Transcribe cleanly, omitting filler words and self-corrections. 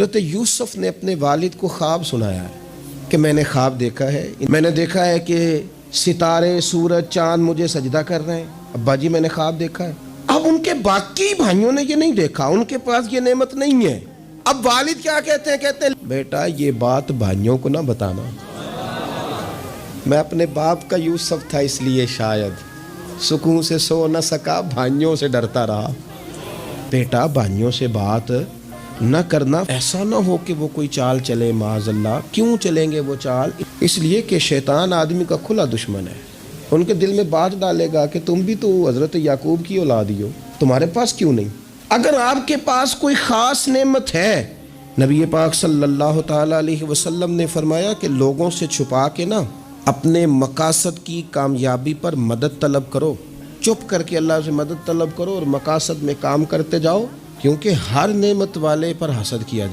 حضرت یوسف نے اپنے والد کو خواب سنایا ہے کہ میں نے خواب دیکھا ہے، میں نے دیکھا ہے کہ ستارے، سورج، چاند مجھے سجدہ کر رہے ہیں۔ ابا جی میں نے خواب دیکھا ہے۔ اب ان کے باقی بھائیوں نے یہ نہیں دیکھا، ان کے پاس یہ نعمت نہیں ہے۔ اب والد کیا کہتے ہیں؟ کہتے ہیں بیٹا یہ بات بھائیوں کو نہ بتانا، میں اپنے باپ کا یوسف تھا اس لیے شاید سکون سے سو نہ سکا، بھائیوں سے ڈرتا رہا۔ بیٹا بھائیوں سے بات نہ کرنا، ایسا نہ ہو کہ وہ کوئی چال چلے معاذ اللہ۔ کیوں چلیں گے وہ چال؟ اس لیے کہ شیطان آدمی کا کھلا دشمن ہے، ان کے دل میں بات ڈالے گا کہ تم بھی تو حضرت یعقوب کی اولاد ہی ہو، تمہارے پاس کیوں نہیں؟ اگر آپ کے پاس کوئی خاص نعمت ہے، نبی پاک صلی اللہ تعالی علیہ وسلم نے فرمایا کہ لوگوں سے چھپا کے نا اپنے مقاصد کی کامیابی پر مدد طلب کرو، چپ کر کے اللہ سے مدد طلب کرو اور مقاصد میں کام کرتے جاؤ، کیونکہ ہر نعمت والے پر حسد کیا جاتا ہے۔